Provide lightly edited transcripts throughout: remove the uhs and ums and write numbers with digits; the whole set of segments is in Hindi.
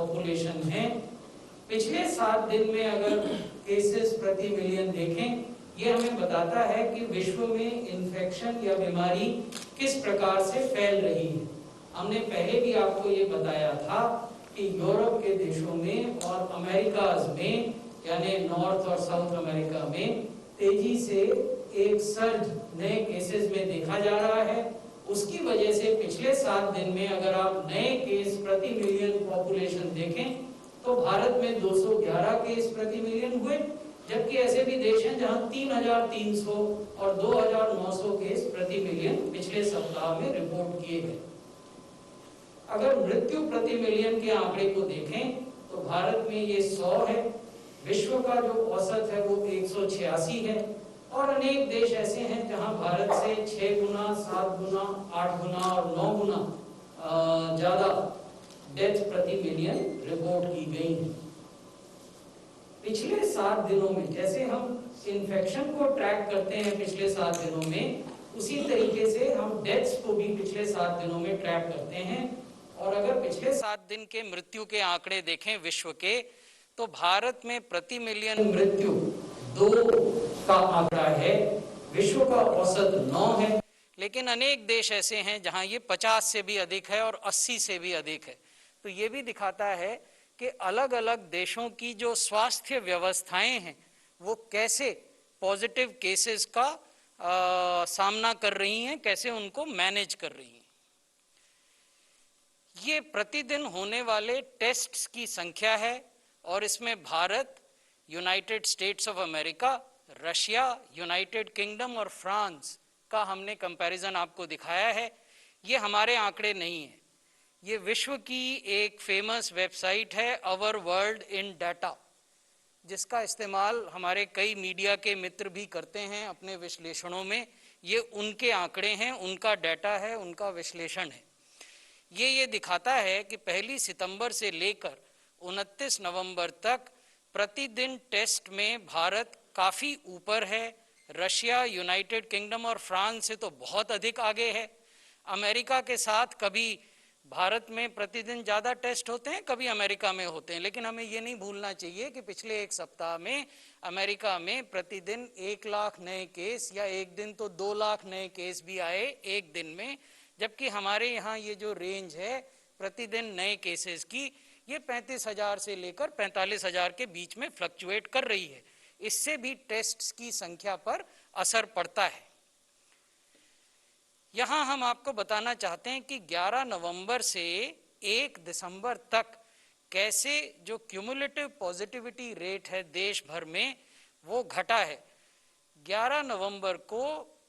पॉपुलेशन है। पिछले 7 दिन में अगर केसेस प्रति मिलियन देखें, ये हमें बताता है कि विश्व में इन्फेक्शन या बीमारी किस प्रकार से फैल रही है। हमने पहले भी आपको ये बताया था कि यूरोप के देशों में और अमेरिकाज में, यानी नॉर्थ और साउथ अमेरिका में तेजी से एक सर्ज नए केसेस में देखा जा रहा है। उसकी वजह से पिछले 7 दिन में अगर आप नए केस प्रति मिलियन पॉपुलेशन देखें तो भारत में 211 केस प्रति मिलियन हुए, जबकि ऐसे भी देश हैं जहां 3,300 और 2,900 केस प्रति मिलियन पिछले सप्ताह में रिपोर्ट किए गए। अगर मृत्यु प्रति मिलियन के आंकड़े को देखें तो भारत में ये 100 है, विश्व का जो औसत है वो 186 है, और अनेक देश ऐसे हैं जहां भारत से 6 गुना, 7 गुना, 8 गुना और 9 गुना ज्यादा डेथ प्रति मिलियन रिपोर्ट की गई है। पिछले 7 दिनों में जैसे हम इन्फेक्शन को ट्रैक करते हैं पिछले 7 दिनों में, उसी तरीके से हम डेथ्स को भी पिछले 7 दिनों में ट्रैक करते हैं। और अगर पिछले 7 दिन के मृत्यु के आंकड़े देखें विश्व के, तो भारत में प्रति मिलियन मृत्यु 2 का आंकड़ा है, विश्व का औसत 9 है, लेकिन अनेक देश ऐसे हैं जहां ये 50 से भी अधिक है और 80 से भी अधिक है। तो ये भी दिखाता है कि अलग अलग देशों की जो स्वास्थ्य व्यवस्थाएं हैं वो कैसे पॉजिटिव केसेस का सामना कर रही हैं, कैसे उनको मैनेज कर रही हैं। ये प्रतिदिन होने वाले टेस्ट्स की संख्या है और इसमें Bharat, United states of America, Russia, United kingdom और फ्रांस का हमने कंपैरिजन आपको दिखाया है। ये हमारे आंकड़े नहीं है, ये विश्व की एक फेमस वेबसाइट है अवर वर्ल्ड इन डाटा, जिसका इस्तेमाल हमारे कई मीडिया के मित्र भी करते हैं अपने विश्लेषणों में। ये उनके आंकड़े हैं, उनका डाटा है, उनका विश्लेषण है। ये दिखाता है कि 1 सितंबर से लेकर 29 नवंबर तक प्रतिदिन टेस्ट में भारत काफ़ी ऊपर है। रशिया, यूनाइटेड किंगडम और फ्रांस से तो बहुत अधिक आगे है। अमेरिका के साथ कभी भारत में प्रतिदिन ज़्यादा टेस्ट होते हैं, कभी अमेरिका में होते हैं, लेकिन हमें ये नहीं भूलना चाहिए कि पिछले एक सप्ताह में अमेरिका में प्रतिदिन 1 लाख नए केस या एक दिन तो 2 लाख नए केस भी आए एक दिन में, जबकि हमारे यहाँ ये जो रेंज है प्रतिदिन नए केसेस की, ये 35,000 से लेकर 45,000 के बीच में फ्लक्चुएट कर रही है। इससे भी टेस्ट्स की संख्या पर असर पड़ता है। यहाँ हम आपको बताना चाहते हैं कि 11 नवंबर से 1 दिसंबर तक कैसे जो क्यूमुलेटिव पॉजिटिविटी रेट है देश भर में वो घटा है। 11 नवंबर को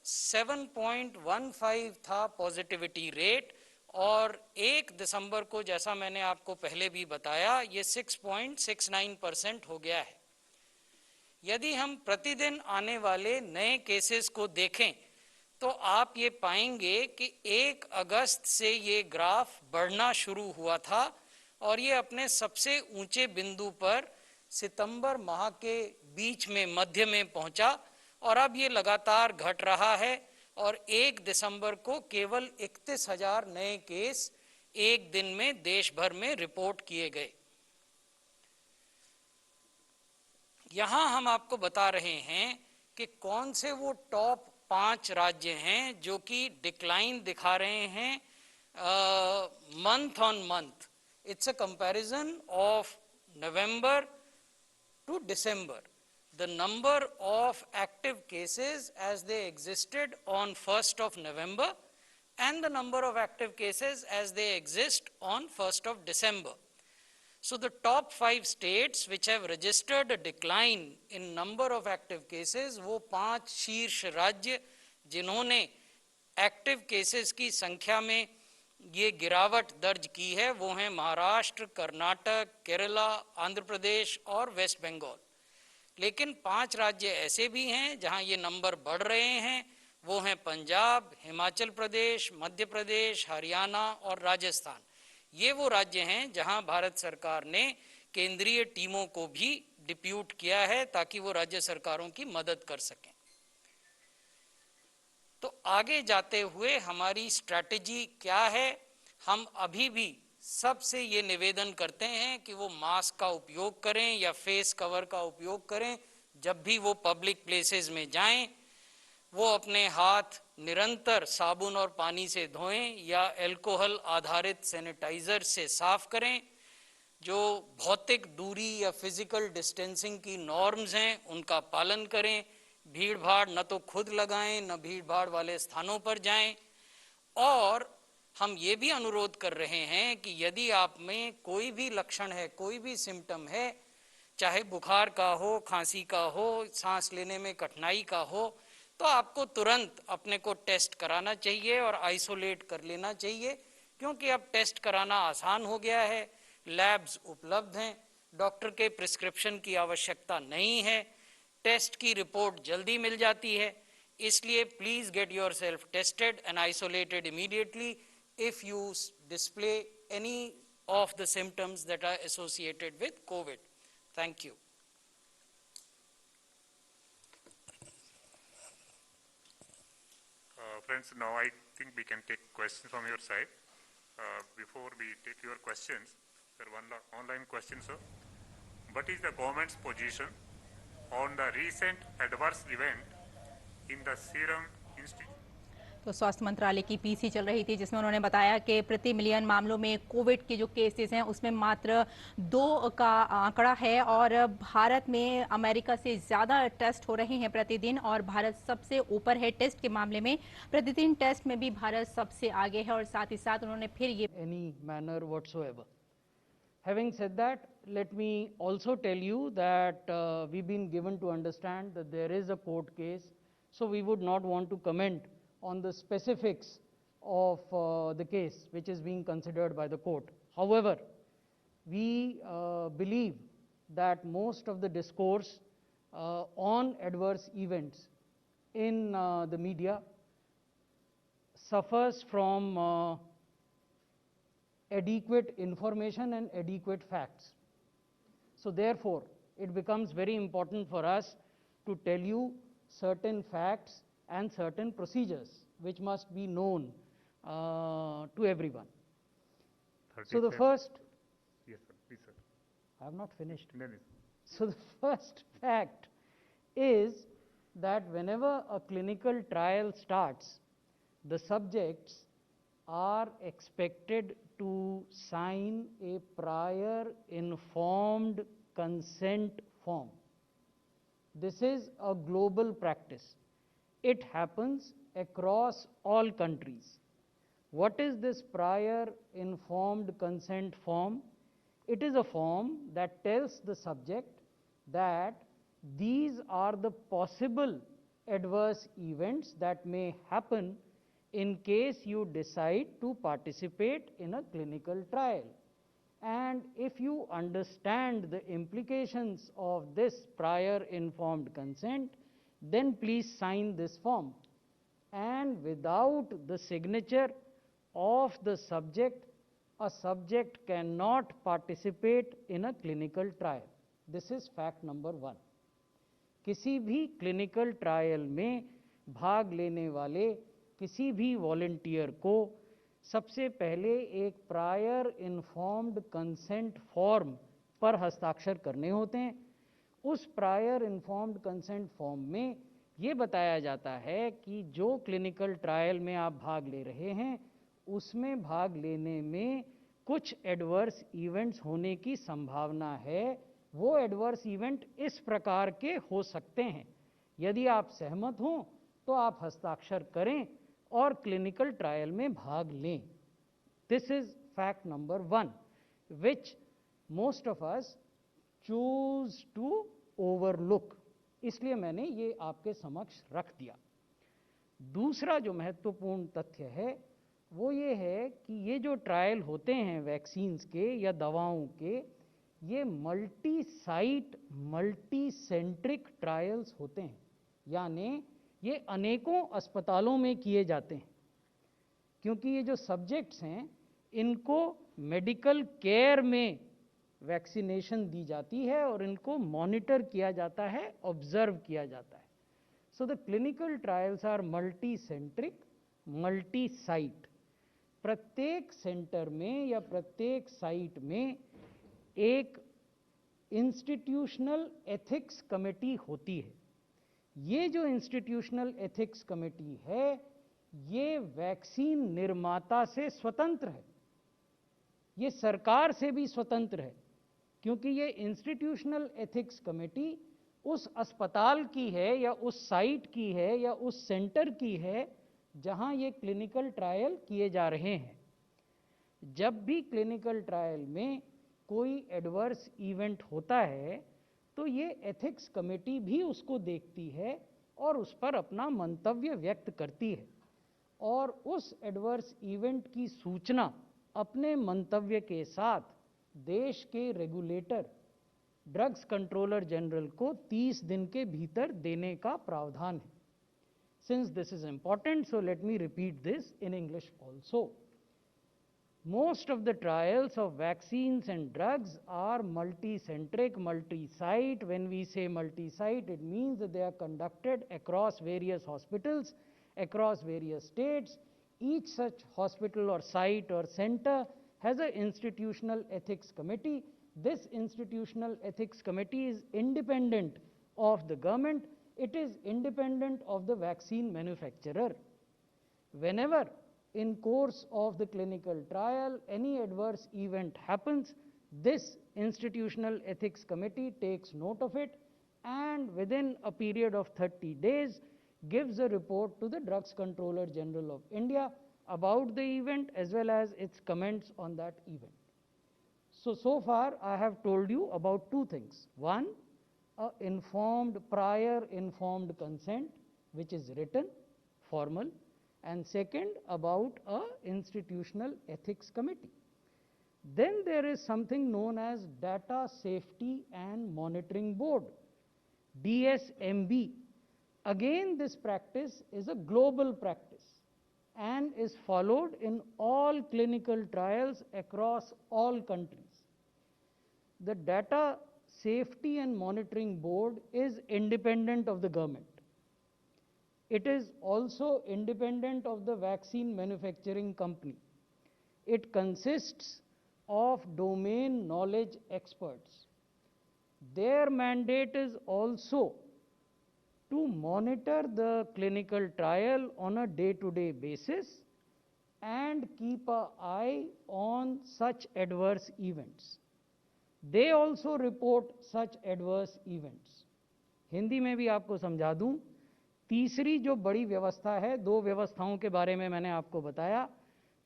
7.15 था पॉजिटिविटी रेट, और 1 दिसंबर को जैसा मैंने आपको पहले भी बताया ये 6.69% हो गया है। यदि हम प्रतिदिन आने वाले नए केसेस को देखें तो आप ये पाएंगे कि 1 अगस्त से ये ग्राफ बढ़ना शुरू हुआ था और ये अपने सबसे ऊंचे बिंदु पर सितंबर माह के बीच में मध्य में पहुंचा, और अब ये लगातार घट रहा है और 1 दिसंबर को केवल 31,000 नए केस एक दिन में देश भर में रिपोर्ट किए गए। यहाँ हम आपको बता रहे हैं कि कौन से वो टॉप 5 राज्य हैं जो कि डिक्लाइन दिखा रहे हैं month on month. It's a comparison of November to December, the number of active cases as they existed on 1st of November and the number of active cases as they exist on 1st of December. So the top 5 states which have registered a decline in number of active cases, वो 5 शीर्ष राज्य जिन्होंने एक्टिव केसेस की संख्या में ये गिरावट दर्ज की है वो हैं महाराष्ट्र, कर्नाटक, केरला, आंध्र प्रदेश और वेस्ट बंगाल। लेकिन 5 राज्य ऐसे भी हैं जहां ये नंबर बढ़ रहे हैं, वो हैं पंजाब, हिमाचल प्रदेश, मध्य प्रदेश, हरियाणा और राजस्थान। ये वो राज्य हैं जहां भारत सरकार ने केंद्रीय टीमों को भी डिप्यूट किया है ताकि वो राज्य सरकारों की मदद कर सकें। तो आगे जाते हुए हमारी स्ट्रैटेजी क्या है? हम अभी भी सबसे ये निवेदन करते हैं कि वो मास्क का उपयोग करें या फेस कवर का उपयोग करें। जब भी वो पब्लिक प्लेसेस में जाएं, वो अपने हाथ निरंतर साबुन और पानी से धोएं या अल्कोहल आधारित सैनिटाइजर से साफ करें। जो भौतिक दूरी या फिजिकल डिस्टेंसिंग की नॉर्म्स हैं उनका पालन करें। भीड़ भाड़ न तो खुद लगाएं न भीड़ भाड़ वाले स्थानों पर जाएं। और हम ये भी अनुरोध कर रहे हैं कि यदि आप में कोई भी लक्षण है, कोई भी सिम्टम है, चाहे बुखार का हो, खांसी का हो, सांस लेने में कठिनाई का हो, तो आपको तुरंत अपने को टेस्ट कराना चाहिए और आइसोलेट कर लेना चाहिए। क्योंकि अब टेस्ट कराना आसान हो गया है, लैब्स उपलब्ध हैं, डॉक्टर के प्रिस्क्रिप्शन की आवश्यकता नहीं है, टेस्ट की रिपोर्ट जल्दी मिल जाती है। इसलिए please get your self tested and isolated immediately if you display any of the symptoms that are associated with COVID. Thank you. Friends, now I think we can take questions from your side. Before we take your questions, there are one online question, sir. What is the government's position on the recent adverse event in the Serum Institute? तो स्वास्थ्य मंत्रालय की पीसी चल रही थी जिसमें उन्होंने बताया कि प्रति मिलियन मामलों में कोविड के जो केसेस हैं उसमें मात्र 2 का आंकड़ा है और भारत में अमेरिका से ज़्यादा टेस्ट हो रहे हैं प्रतिदिन और भारत सबसे ऊपर है टेस्ट के मामले में। प्रतिदिन टेस्ट में भी भारत सबसे आगे है और साथ ही साथ उन्होंने फिर ये any manner whatsoever. Having said that, let me also tell you that we've been given to understand that there is a court case, so we would not want to comment on the specifics of the case which is being considered by the court. However, we believe that most of the discourse on adverse events in the media suffers from adequate information and adequate facts. So therefore, it becomes very important for us to tell you certain facts and certain procedures which must be known to everyone. So the first, yes, sir. Please, sir. I have not finished. No, no. So the first fact is that whenever a clinical trial starts, the subjects are expected to sign a prior informed consent form. This is a global practice. It happens across all countries. What is this prior informed consent form? It is a form that tells the subject that these are the possible adverse events that may happen in case you decide to participate in a clinical trial. And if you understand the implications of this prior informed consent, then please sign this form. And without the signature of the subject, a subject cannot participate in a clinical trial. This is fact number 1. किसी भी क्लिनिकल ट्रायल में भाग लेने वाले किसी भी वॉलंटियर को सबसे पहले एक प्रायर इन्फॉर्म्ड कंसेंट फॉर्म पर हस्ताक्षर करने होते हैं। उस प्रायर इन्फॉर्म्ड कंसेंट फॉर्म में ये बताया जाता है कि जो क्लिनिकल ट्रायल में आप भाग ले रहे हैं उसमें भाग लेने में कुछ एडवर्स इवेंट्स होने की संभावना है। वो एडवर्स इवेंट इस प्रकार के हो सकते हैं। यदि आप सहमत हों तो आप हस्ताक्षर करें और क्लिनिकल ट्रायल में भाग लें। This is fact number 1 which most of us choose to overlook, इसलिए मैंने ये आपके समक्ष रख दिया। दूसरा जो महत्वपूर्ण तथ्य है वो ये है कि ये जो ट्रायल होते हैं वैक्सीन्स के या दवाओं के, ये multi site multi centric trials होते हैं, यानी ये अनेकों अस्पतालों में किए जाते हैं। क्योंकि ये जो सब्जेक्ट्स हैं इनको मेडिकल केयर में वैक्सीनेशन दी जाती है और इनको मॉनिटर किया जाता है, ऑब्जर्व किया जाता है। So the clinical trials are multi centric, multi site. प्रत्येक सेंटर में या प्रत्येक साइट में एक इंस्टीट्यूशनल एथिक्स कमेटी होती है। ये जो इंस्टीट्यूशनल एथिक्स कमेटी है, ये वैक्सीन निर्माता से स्वतंत्र है, ये सरकार से भी स्वतंत्र है, क्योंकि ये इंस्टीट्यूशनल एथिक्स कमेटी उस अस्पताल की है या उस साइट की है या उस सेंटर की है जहां ये क्लिनिकल ट्रायल किए जा रहे हैं। जब भी क्लिनिकल ट्रायल में कोई एडवर्स इवेंट होता है तो ये एथिक्स कमेटी भी उसको देखती है और उस पर अपना मंतव्य व्यक्त करती है, और उस एडवर्स इवेंट की सूचना अपने मंतव्य के साथ देश के रेगुलेटर ड्रग्स कंट्रोलर जनरल को 30 दिन के भीतर देने का प्रावधान है। Since this is important, so let me repeat this in English also. Most of the trials of vaccines and drugs are multi-centric, multi-site. When we say multi-site, it means that they are conducted across various hospitals, across various states. Each such hospital or site or center has an institutional ethics committee. This institutional ethics committee is independent of the government. It is independent of the vaccine manufacturer. Whenever in course of the clinical trial any adverse event happens, this institutional ethics committee takes note of it and within a period of 30 days gives a report to the Drugs Controller General of India about the event as well as its comments on that event. So far I have told you about two things. One, prior informed consent, which is written, formal, and second, about a institutional ethics committee. Then there is something known as Data Safety and Monitoring Board, DSMB. Again, this practice is a global practice and is followed in all clinical trials across all countries. The Data Safety and Monitoring Board is independent of the government. It is also independent of the vaccine manufacturing company. It consists of domain knowledge experts. Their mandate is also to monitor the clinical trial on a day-to-day basis and keep an eye on such adverse events. They also report such adverse events. Hindi में भी आपको समझा दूं, तीसरी जो बड़ी व्यवस्था है, दो व्यवस्थाओं के बारे में मैंने आपको बताया।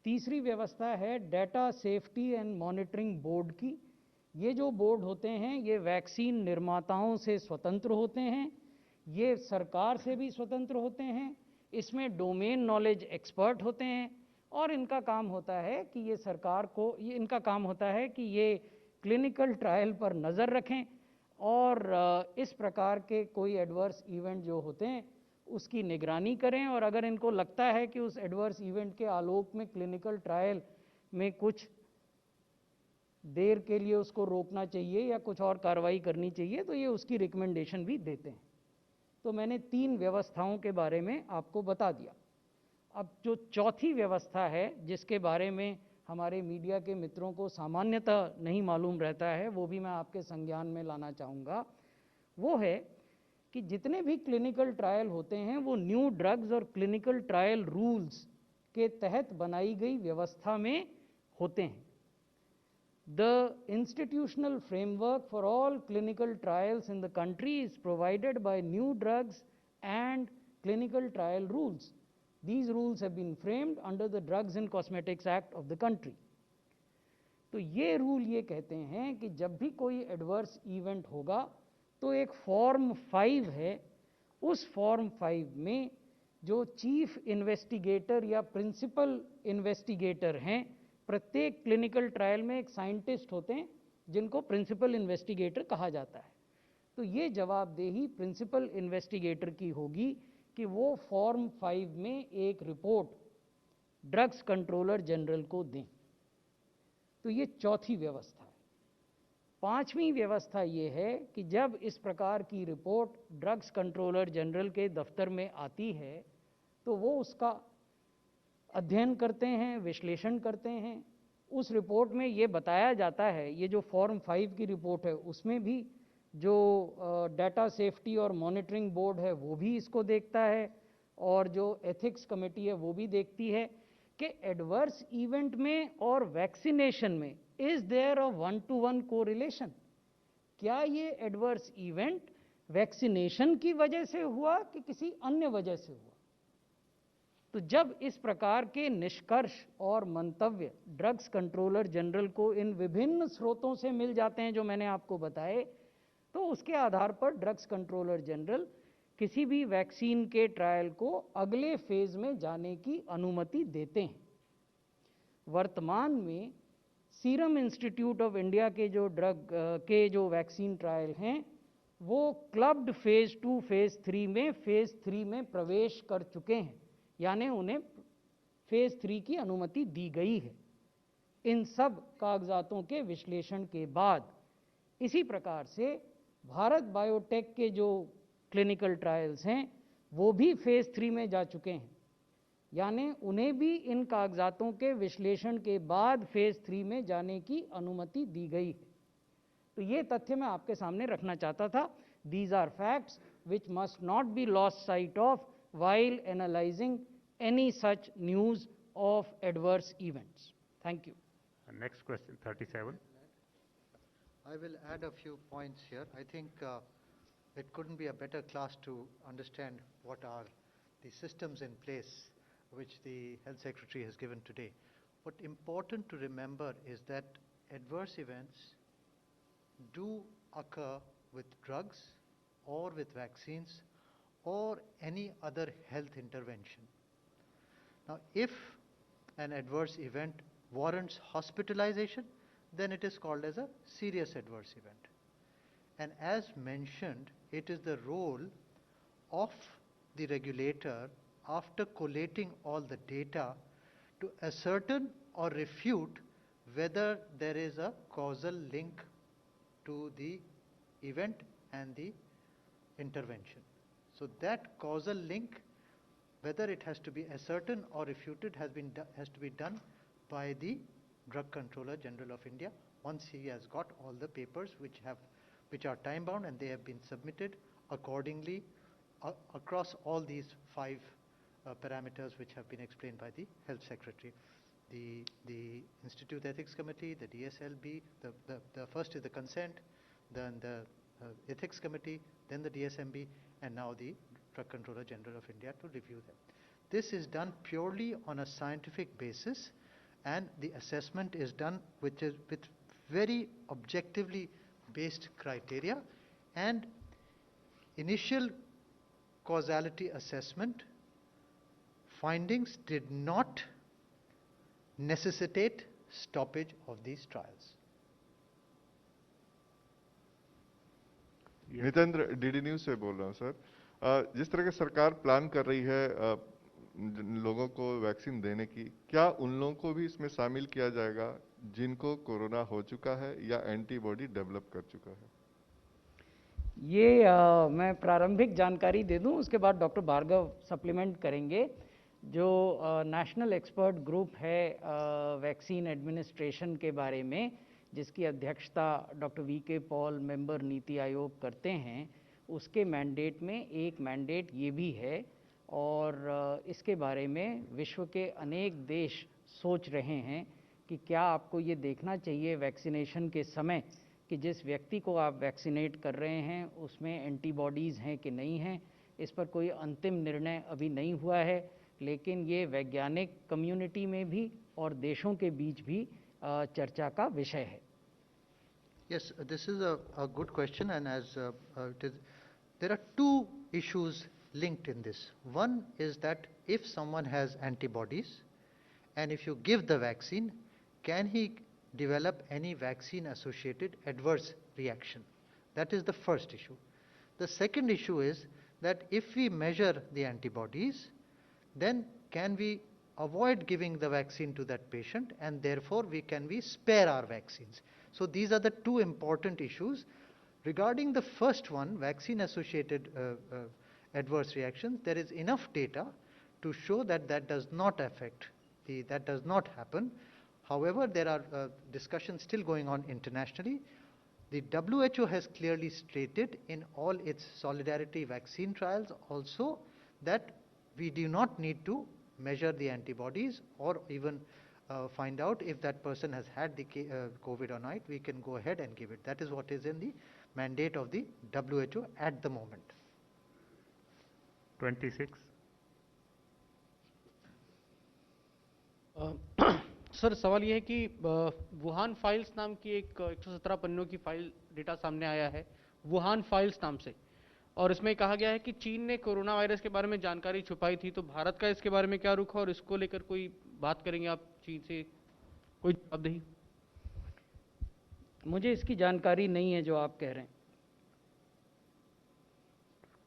तीसरी व्यवस्था है data safety and monitoring board की। ये जो बोर्ड होते हैं ये वैक्सीन निर्माताओं से स्वतंत्र होते हैं, ये सरकार से भी स्वतंत्र होते हैं, इसमें डोमेन नॉलेज एक्सपर्ट होते हैं और इनका काम होता है कि ये सरकार को इनका काम होता है कि ये क्लिनिकल ट्रायल पर नज़र रखें और इस प्रकार के कोई एडवर्स इवेंट जो होते हैं उसकी निगरानी करें, और अगर इनको लगता है कि उस एडवर्स इवेंट के आलोक में क्लिनिकल ट्रायल में कुछ देर के लिए उसको रोकना चाहिए या कुछ और कार्रवाई करनी चाहिए तो ये उसकी रिकमेंडेशन भी देते हैं। तो मैंने तीन व्यवस्थाओं के बारे में आपको बता दिया। अब जो चौथी व्यवस्था है जिसके बारे में हमारे मीडिया के मित्रों को सामान्यतः नहीं मालूम रहता है, वो भी मैं आपके संज्ञान में लाना चाहूँगा, वो है कि जितने भी क्लिनिकल ट्रायल होते हैं वो न्यू ड्रग्स और क्लिनिकल ट्रायल रूल्स के तहत बनाई गई व्यवस्था में होते हैं। The institutional framework for all clinical trials in the country is provided by new drugs and clinical trial rules. These rules have been framed under the Drugs and Cosmetics Act of the country. तो ये रूल ये कहते हैं कि जब भी कोई एडवर्स इवेंट होगा तो एक फॉर्म 5 है, उस फॉर्म 5 में जो चीफ इन्वेस्टिगेटर या प्रिंसिपल इन्वेस्टिगेटर हैं, प्रत्येक क्लिनिकल ट्रायल में एक साइंटिस्ट होते हैं जिनको प्रिंसिपल इन्वेस्टिगेटर कहा जाता है। तो ये जवाबदेही प्रिंसिपल इन्वेस्टिगेटर की होगी कि वो फॉर्म 5 में एक रिपोर्ट ड्रग्स कंट्रोलर जनरल को दें। तो ये चौथी व्यवस्था है। पांचवी व्यवस्था ये है कि जब इस प्रकार की रिपोर्ट ड्रग्स कंट्रोलर जनरल के दफ्तर में आती है तो वो उसका अध्ययन करते हैं, विश्लेषण करते हैं। उस रिपोर्ट में ये बताया जाता है, ये जो फॉर्म 5 की रिपोर्ट है उसमें भी जो डाटा सेफ्टी और मॉनिटरिंग बोर्ड है वो भी इसको देखता है, और जो एथिक्स कमेटी है वो भी देखती है कि एडवर्स इवेंट में और वैक्सीनेशन में is there a 1-to-1 correlation. क्या ये एडवर्स इवेंट वैक्सीनेशन की वजह से हुआ कि किसी अन्य वजह से हुआ? तो जब इस प्रकार के निष्कर्ष और मंतव्य ड्रग्स कंट्रोलर जनरल को इन विभिन्न स्रोतों से मिल जाते हैं जो मैंने आपको बताए, तो उसके आधार पर ड्रग्स कंट्रोलर जनरल किसी भी वैक्सीन के ट्रायल को अगले फेज में जाने की अनुमति देते हैं। वर्तमान में सीरम इंस्टीट्यूट ऑफ इंडिया के जो वैक्सीन ट्रायल हैं वो क्लब्ड फेज 2 फेज 3 में फेज 3 में प्रवेश कर चुके हैं, यानी उन्हें फेज 3 की अनुमति दी गई है। इन सब कागजातों के विश्लेषण के बाद इसी प्रकार से भारत बायोटेक के जो क्लिनिकल ट्रायल्स हैं वो भी फेज 3 में जा चुके हैं, यानी उन्हें भी इन कागजातों के विश्लेषण के बाद फेज 3 में जाने की अनुमति दी गई है। तो ये तथ्य मैं आपके सामने रखना चाहता था। These are facts which must not be lost sight of while analyzing any such news of adverse events. Thank you. Next question, 37. I will add a few points here. I think it couldn't be a better class to understand what are the systems in place which the Health Secretary has given today. What's important to remember is that adverse events do occur with drugs or with vaccines or any other health intervention. Now, if an adverse event warrants hospitalization, then it is called as a serious adverse event. And as mentioned, it is the role of the regulator, after collating all the data, to ascertain or refute whether there is a causal link to the event and the intervention. So that causal link, whether it has to be ascertained or refuted, has to be done by the Drug Controller General of India once he has got all the papers which are time bound, and they have been submitted accordingly across all these 5 parameters which have been explained by the Health Secretary. The Institute Ethics Committee, the DSLB, the first is the consent, then the Ethics Committee, then the DSMB, and now the Drug Controller General of India to review them. This is done purely on a scientific basis, and the assessment is done with very objectively based criteria, and initial causality assessment findings did not necessitate stoppage of these trials. Nitendra, DD news से बोल रहा हूँ सर। जिस तरह की सरकार प्लान कर रही है लोगों को वैक्सीन देने की, क्या उन लोगों को भी इसमें शामिल किया जाएगा जिनको कोरोना हो चुका है या एंटीबॉडी डेवलप कर चुका है? ये मैं प्रारंभिक जानकारी दे दूं, उसके बाद डॉक्टर भार्गव सप्लीमेंट करेंगे। जो नेशनल एक्सपर्ट ग्रुप है वैक्सीन एडमिनिस्ट्रेशन के बारे में, जिसकी अध्यक्षता doctor VK. Paul member NITI Aayog करते हैं, उसके मैंडेट में एक मैंडेट ये भी है, और इसके बारे में विश्व के अनेक देश सोच रहे हैं कि क्या आपको ये देखना चाहिए वैक्सीनेशन के समय कि जिस व्यक्ति को आप वैक्सीनेट कर रहे हैं उसमें एंटीबॉडीज़ हैं कि नहीं हैं। इस पर कोई अंतिम निर्णय अभी नहीं हुआ है, लेकिन ये वैज्ञानिक कम्युनिटी में भी और देशों के बीच भी चर्चा का विषय है। Yes, this is a good question, and as there are two issues linked in this. One is that if someone has antibodies and if you give the vaccine, can he develop any vaccine associated adverse reaction? That is the first issue. The second issue is that if we measure the antibodies, then can we avoid giving the vaccine to that patient, and therefore can we spare our vaccines? So these are the two important issues. Regarding the first one, vaccine associated adverse reactions, there is enough data to show that that does not affect that does not happen. However, there are discussions still going on internationally. The WHO has clearly stated in all its solidarity vaccine trials also that we do not need to measure the antibodies or even find out if that person has had the COVID or not. We can go ahead and give it. That is what is in the mandate of the WHO at the moment. 26. Sir सवाल यह है कि वुहान फाइल्स नाम की एक 117 पन्नों की फाइल डेटा सामने आया है वुहान फाइल्स नाम से, और इसमें कहा गया है कि चीन ने कोरोना वायरस के बारे में जानकारी छुपाई थी, तो भारत का इसके बारे में क्या रुख है और इसको लेकर कोई बात करेंगे आप चीन से, कोई जवाबदेही? मुझे इसकी जानकारी नहीं है जो आप कह रहे हैं।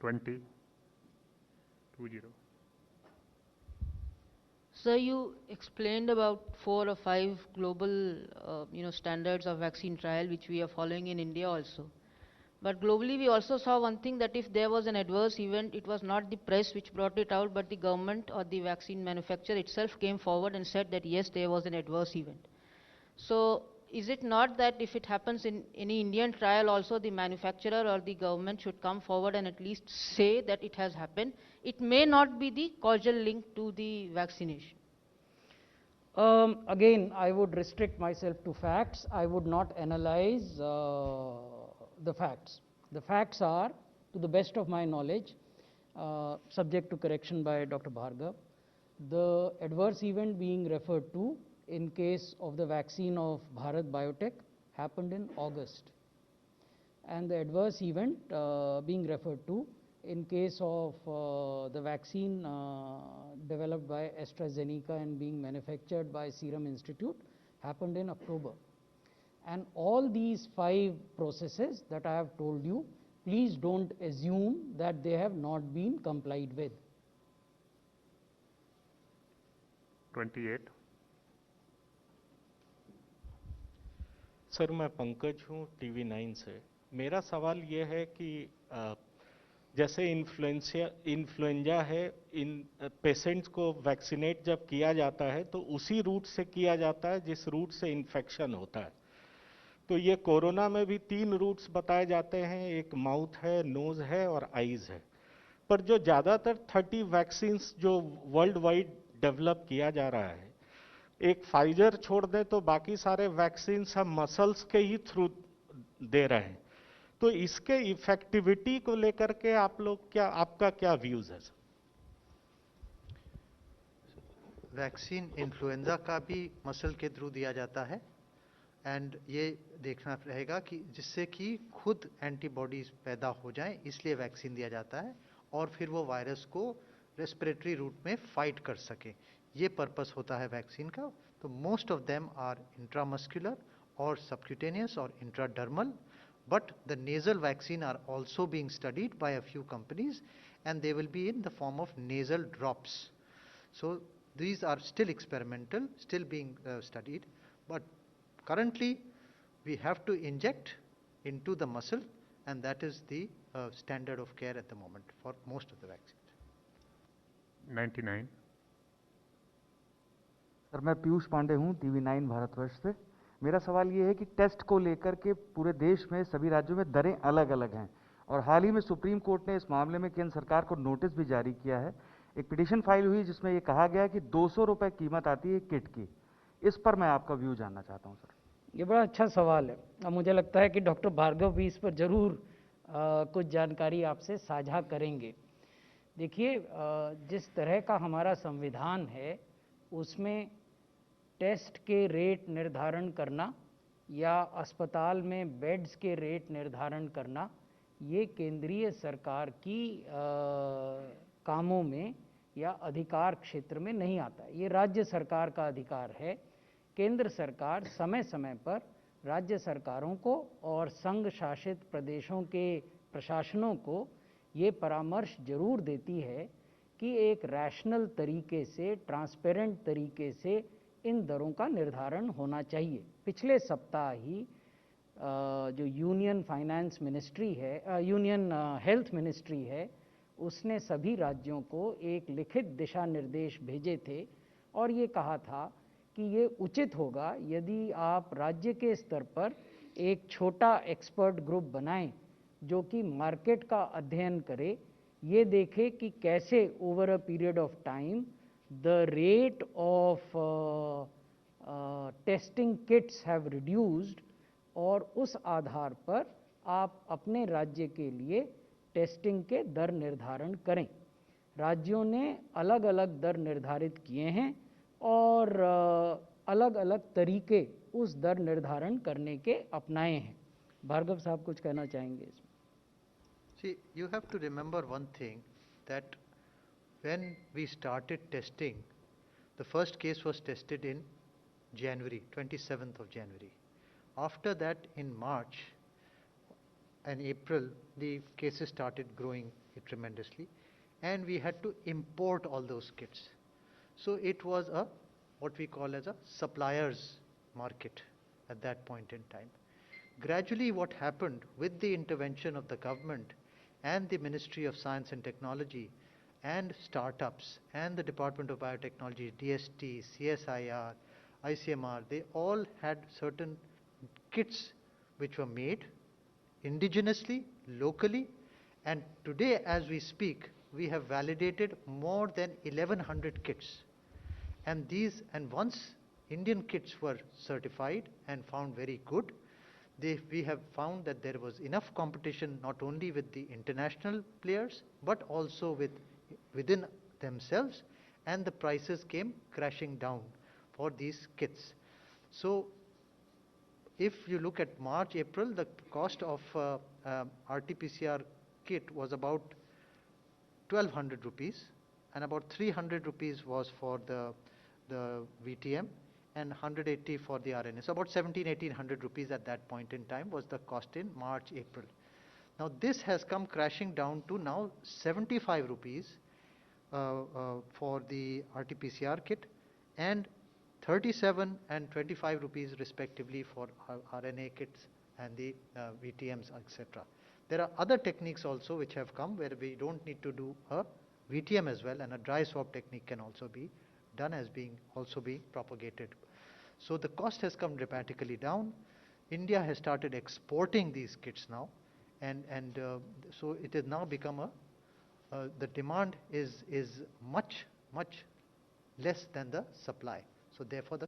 20. Sir, you explained about 4 or 5 global, standards of vaccine trial which we are following in India also. But globally, we also saw one thing, that if there was an adverse event, it was not the press which brought it out, but the government or the vaccine manufacturer itself came forward and said that yes, there was an adverse event. So, is it not that if it happens in any Indian trial also, the manufacturer or the government should come forward and at least say that it has happened? It may not be the causal link to the vaccination. Again, I would restrict myself to facts. I would not analyze the facts. The facts are, to the best of my knowledge, subject to correction by Dr. Bhargav, the adverse event being referred to in case of the vaccine of Bharat Biotech happened in August, and the adverse event being referred to in case of the vaccine developed by AstraZeneca and being manufactured by Serum Institute happened in October. And all these 5 processes that I have told you, please don't assume that they have not been complied with. 28. Sir मैं पंकज हूँ टीवी 9 से। मेरा सवाल ये है कि जैसे इन्फ्लुएंजा है, इन पेशेंट्स को वैक्सीनेट जब किया जाता है तो उसी रूट से किया जाता है जिस रूट से इन्फेक्शन होता है। तो ये कोरोना में भी 3 रूट्स बताए जाते हैं, एक माउथ है, नोज है और आईज है। पर जो ज़्यादातर 30 वैक्सीन्स जो वर्ल्ड वाइड डेवलप किया जा रहा है, एक फाइजर छोड़ दें तो बाकी सारे वैक्सीन्स हम मसल्स के ही थ्रू दे रहे हैं। तो इसके इफेक्टिविटी को लेकर के आपका क्या व्यूज है? वैक्सीन इन्फ्लुएंजा का भी मसल के थ्रू दिया जाता है, एंड ये देखना रहेगा कि जिससे कि खुद एंटीबॉडीज पैदा हो जाएं, इसलिए वैक्सीन दिया जाता है और फिर वो वायरस को रेस्पिरेटरी रूट में फाइट कर सके। ये पर्पस होता है वैक्सीन का। तो most of them are intramuscular और सबक्यूटेनियस और intradermal, but the nasal vaccine are also being studied by a few companies, and they will be in the form of nasal drops. So these are still experimental, still being studied, but currently we have to inject into the muscle, and that is the standard of care at the moment for most of the vaccines. 99. Sir मैं पीयूष पांडे हूँ टीवी 9 भारतवर्ष से। मेरा सवाल ये है कि टेस्ट को लेकर के पूरे देश में सभी राज्यों में दरें अलग अलग हैं, और हाल ही में सुप्रीम कोर्ट ने इस मामले में केंद्र सरकार को नोटिस भी जारी किया है। एक पिटीशन फाइल हुई जिसमें ये कहा गया कि 200 रुपये कीमत आती है किट की। इस पर मैं आपका व्यू जानना चाहता हूँ सर। ये बड़ा अच्छा सवाल है। अब मुझे लगता है कि डॉक्टर भार्गव भी इस पर जरूर कुछ जानकारी आपसे साझा करेंगे। देखिए, जिस तरह का हमारा संविधान है उसमें टेस्ट के रेट निर्धारण करना या अस्पताल में बेड्स के रेट निर्धारण करना, ये केंद्रीय सरकार की कामों में या अधिकार क्षेत्र में नहीं आता। ये राज्य सरकार का अधिकार है। केंद्र सरकार समय समय पर राज्य सरकारों को और संघ शासित प्रदेशों के प्रशासनों को ये परामर्श जरूर देती है कि एक रैशनल तरीके से, ट्रांसपेरेंट तरीके से इन दरों का निर्धारण होना चाहिए। पिछले सप्ताह ही जो यूनियन फाइनेंस मिनिस्ट्री है, यूनियन हेल्थ मिनिस्ट्री है, उसने सभी राज्यों को एक लिखित दिशा निर्देश भेजे थे और ये कहा था कि ये उचित होगा यदि आप राज्य के स्तर पर एक छोटा एक्सपर्ट ग्रुप बनाएं जो कि मार्केट का अध्ययन करे, ये देखे कि कैसे over a period of time the rate of testing kits have reduced, और उस आधार पर आप अपने राज्य के लिए टेस्टिंग के दर निर्धारण करें। राज्यों ने अलग अलग दर निर्धारित किए हैं और अलग अलग तरीके उस दर निर्धारण करने के अपनाए हैं। भार्गव साहब कुछ कहना चाहेंगे इसमें? See, you have to remember one thing, that when we started testing, the first case was tested in January, 27th of January. After that, in March and April, the cases started growing tremendously, and we had to import all those kits. So it was what we call as a supplier's market at that point in time. Gradually, what happened with the intervention of the government and the Ministry of Science and Technology and startups and the Department of Biotechnology, DST, CSIR, ICMR, they all had certain kits which were made indigenously, locally, and today as we speak, we have validated more than 1100 kits. And once Indian kits were certified and found very good, we have found that there was enough competition not only with the international players but also within themselves, and the prices came crashing down for these kits. So if you look at March, April, the cost of RT-PCR kit was about 1200 rupees, and about 300 rupees was for the VTM and 180 for the RNA. So about 1800 rupees at that point in time was the cost in March, April. Now this has come crashing down to now 75 rupees for the RT-PCR kit, and 37 and 25 rupees respectively for RNA kits and the VTMs, etc. There are other techniques also which have come where we don't need to do a VTM as well, and a dry swab technique can also be done as being propagated. So the cost has come dramatically down. India has started exporting these kits now, and so it has now become the demand is much less than the supply. So therefore the